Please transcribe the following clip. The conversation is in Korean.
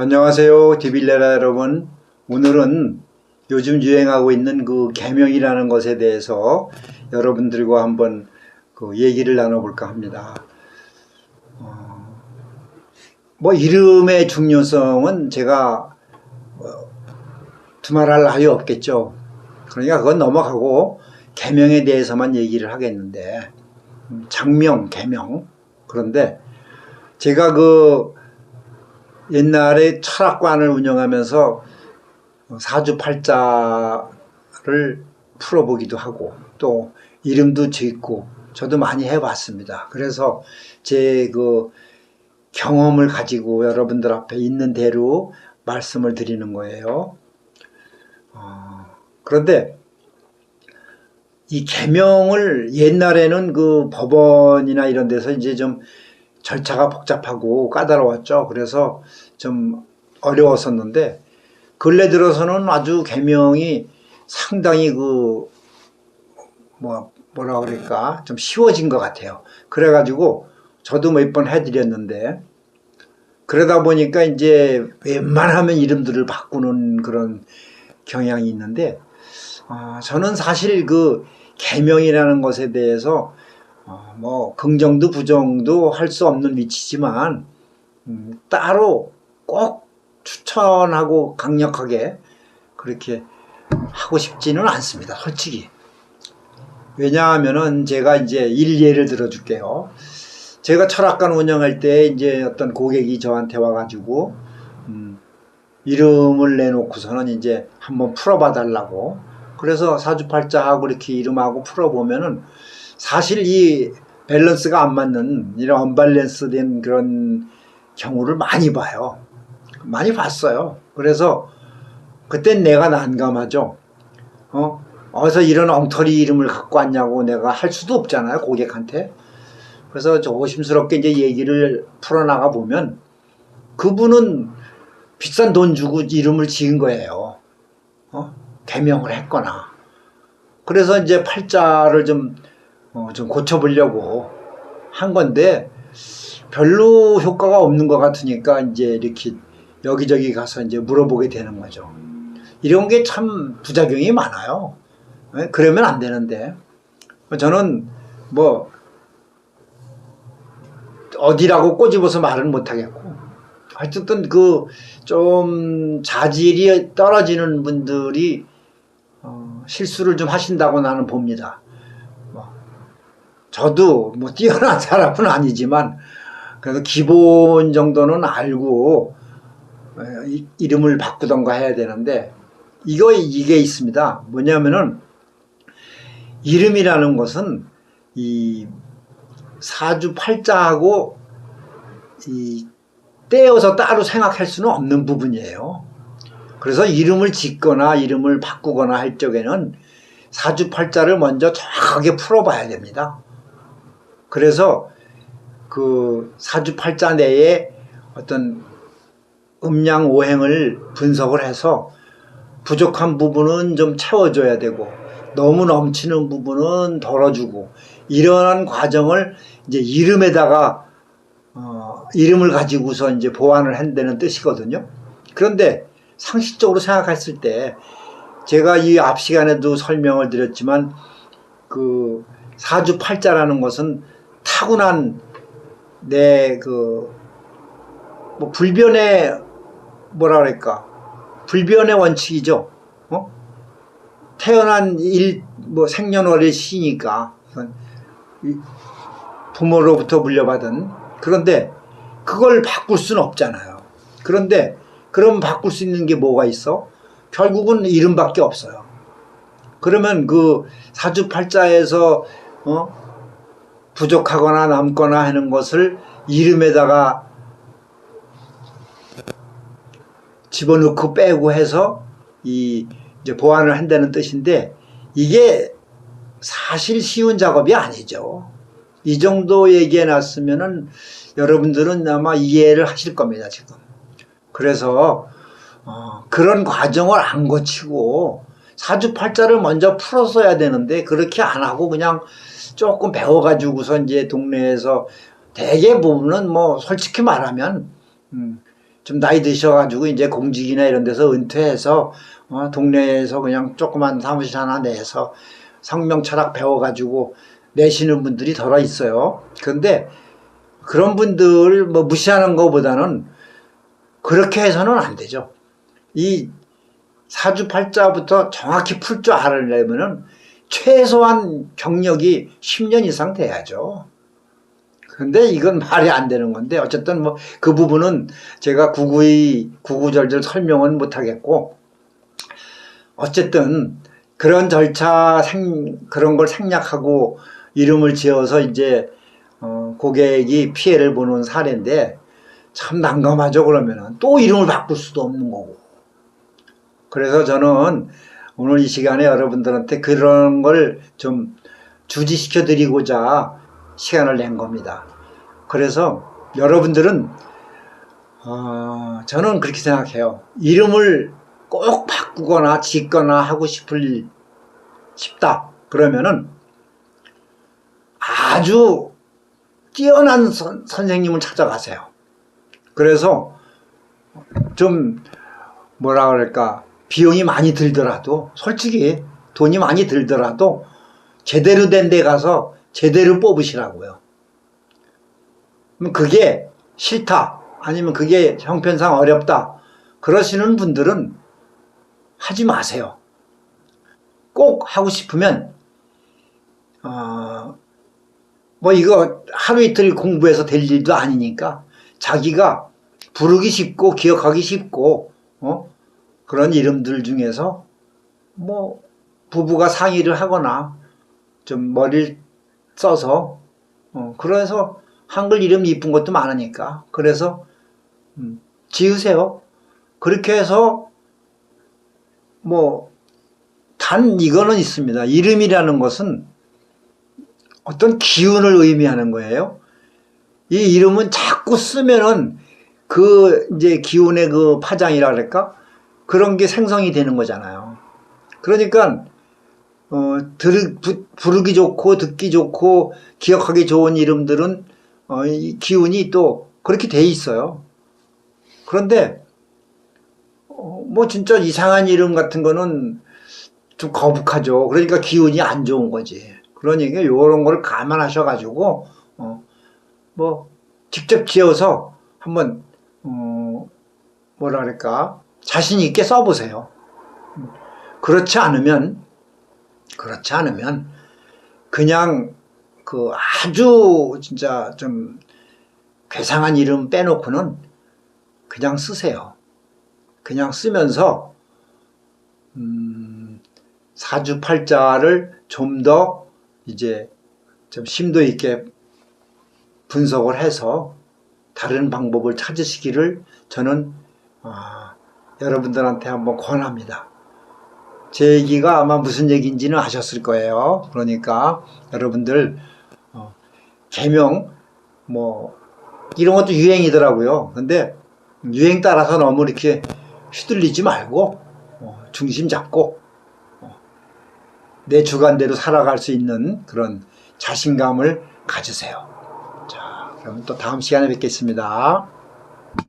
안녕하세요, 디빌레라 여러분. 오늘은 요즘 유행하고 있는 그 계명이라는 것에 대해서 여러분들과 한번 그 얘기를 나눠볼까 합니다. 뭐 이름의 중요성은 제가 두말할 나위 없겠죠. 그러니까 그건 넘어가고 계명에 대해서만 얘기를 하겠는데, 장명, 계명. 그런데 제가 그 옛날에 철학관을 운영하면서 사주팔자를 풀어보기도 하고 또 이름도 짓고 저도 많이 해봤습니다. 그래서 제 그 경험을 가지고 여러분들 앞에 있는 대로 말씀을 드리는 거예요. 그런데 이 계명을 옛날에는 그 법원이나 이런 데서 이제 좀 절차가 복잡하고 까다로웠죠. 그래서 좀 어려웠었는데 근래 들어서는 아주 계명이 상당히 뭐라 그럴까 좀 쉬워진 것 같아요. 그래가지고 저도 몇 번 해드렸는데 그러다 보니까 이제 웬만하면 이름들을 바꾸는 그런 경향이 있는데 저는 사실 그 계명이라는 것에 대해서 뭐 긍정도 부정도 할 수 없는 위치지만 따로 꼭 추천하고 강력하게 그렇게 하고 싶지는 않습니다. 솔직히. 왜냐하면은 제가 이제 일예를 들어줄게요. 제가 철학관 운영할 때 이제 어떤 고객이 저한테 와가지고 이름을 내놓고서는 이제 한번 풀어봐 달라고. 그래서 사주팔자하고 이렇게 이름하고 풀어보면은 사실 이 밸런스가 안 맞는 이런 언밸런스 된 그런 경우를 많이 봐요. 많이 봤어요. 그래서 그땐 내가 난감하죠. 어디서 이런 엉터리 이름을 갖고 왔냐고 내가 할 수도 없잖아요, 고객한테. 그래서 조심스럽게 이제 얘기를 풀어나가 보면 그분은 비싼 돈 주고 이름을 지은 거예요. 개명을 했거나. 그래서 이제 팔자를 좀 고쳐보려고 한 건데 별로 효과가 없는 것 같으니까 이제 이렇게 여기저기 가서 이제 물어보게 되는 거죠. 이런 게 참 부작용이 많아요. 그러면 안 되는데 저는 뭐 어디라고 꼬집어서 말은 못 하겠고 하여튼 그 좀 자질이 떨어지는 분들이 실수를 좀 하신다고 나는 봅니다. 저도 뭐 뛰어난 사람은 아니지만 그래도 기본 정도는 알고 이름을 바꾸던가 해야 되는데 이게 있습니다. 뭐냐면은 이름이라는 것은 이 사주팔자하고 이 떼어서 따로 생각할 수는 없는 부분이에요. 그래서 이름을 짓거나 이름을 바꾸거나 할 적에는 사주팔자를 먼저 정확하게 풀어봐야 됩니다. 그래서 그 사주팔자 내에 어떤 음양오행을 분석을 해서 부족한 부분은 좀 채워줘야 되고 너무 넘치는 부분은 덜어주고 이러한 과정을 이제 이름에다가 이름을 가지고서 이제 보완을 한다는 뜻이거든요. 그런데 상식적으로 생각했을 때 제가 이 앞 시간에도 설명을 드렸지만 그 사주팔자라는 것은 타고난 내 뭐 불변의 뭐라 그럴까 불변의 원칙이죠. 태어난 뭐 생년월일 시니까 부모로부터 물려받은. 그런데 그걸 바꿀 수는 없잖아요. 그런데 그럼 바꿀 수 있는 게 뭐가 있어? 결국은 이름밖에 없어요. 그러면 그 사주팔자에서 부족하거나 남거나 하는 것을 이름에다가 집어넣고 빼고 해서 이제 보완을 한다는 뜻인데 이게 사실 쉬운 작업이 아니죠. 이 정도 얘기해 놨으면은 여러분들은 아마 이해를 하실 겁니다, 지금. 그래서 그런 과정을 안 거치고 사주팔자를 먼저 풀었어야 되는데 그렇게 안 하고 그냥 조금 배워가지고서 이제 동네에서 대개 부분은 뭐 솔직히 말하면 좀 나이 드셔가지고 이제 공직이나 이런 데서 은퇴해서 동네에서 그냥 조그만 사무실 하나 내서 성명 철학 배워가지고 내시는 분들이 덜어 있어요. 그런데 그런 분들 뭐 무시하는 것보다는 그렇게 해서는 안 되죠. 이 사주팔자부터 정확히 풀 줄 알려면은 최소한 경력이 10년 이상 돼야죠. 근데 이건 말이 안 되는 건데 어쨌든 뭐 그 부분은 제가 구구절절 설명은 못 하겠고, 어쨌든 그런 절차 그런 걸 생략하고 이름을 지어서 이제 고객이 피해를 보는 사례인데 참 난감하죠. 그러면은 또 이름을 바꿀 수도 없는 거고. 그래서 저는 오늘 이 시간에 여러분들한테 그런 걸 좀 주지시켜 드리고자 시간을 낸 겁니다. 그래서 여러분들은 저는 그렇게 생각해요. 이름을 꼭 바꾸거나 짓거나 하고 싶다 그러면은 아주 뛰어난 선생님을 찾아가세요. 그래서 좀 뭐라 그럴까, 비용이 많이 들더라도, 솔직히 돈이 많이 들더라도 제대로 된 데 가서 제대로 뽑으시라고요. 그게 싫다, 아니면 그게 형편상 어렵다 그러시는 분들은 하지 마세요. 꼭 하고 싶으면 뭐 이거 하루 이틀 공부해서 될 일도 아니니까 자기가 부르기 쉽고 기억하기 쉽고 그런 이름들 중에서 뭐 부부가 상의를 하거나 좀 머리를 써서 그래서 한글 이름 이쁜 것도 많으니까 그래서 지으세요. 그렇게 해서 뭐 단 이거는 있습니다. 이름이라는 것은 어떤 기운을 의미하는 거예요. 이 이름은 자꾸 쓰면은 그 이제 기운의 그 파장이라 그럴까? 그런 게 생성이 되는 거잖아요. 그러니까 부르기 좋고 듣기 좋고 기억하기 좋은 이름들은 이 기운이 또 그렇게 돼 있어요. 그런데 뭐 진짜 이상한 이름 같은 거는 좀 거북하죠. 그러니까 기운이 안 좋은 거지. 그러니까 요런 걸 감안하셔가지고 뭐 직접 지어서 한번 뭐라 그럴까, 자신 있게 써보세요. 그렇지 않으면 그냥 그 아주 진짜 좀 괴상한 이름 빼놓고는 그냥 쓰세요. 그냥 쓰면서 사주팔자를 좀 더 이제 좀 심도 있게 분석을 해서 다른 방법을 찾으시기를 저는 여러분들한테 한번 권합니다. 제 얘기가 아마 무슨 얘기인지는 아셨을 거예요. 그러니까 여러분들 개명 뭐 이런 것도 유행이더라고요. 근데 유행 따라서 너무 이렇게 휘둘리지 말고 중심 잡고 내 주관대로 살아갈 수 있는 그런 자신감을 가지세요. 자, 그러면 또 다음 시간에 뵙겠습니다.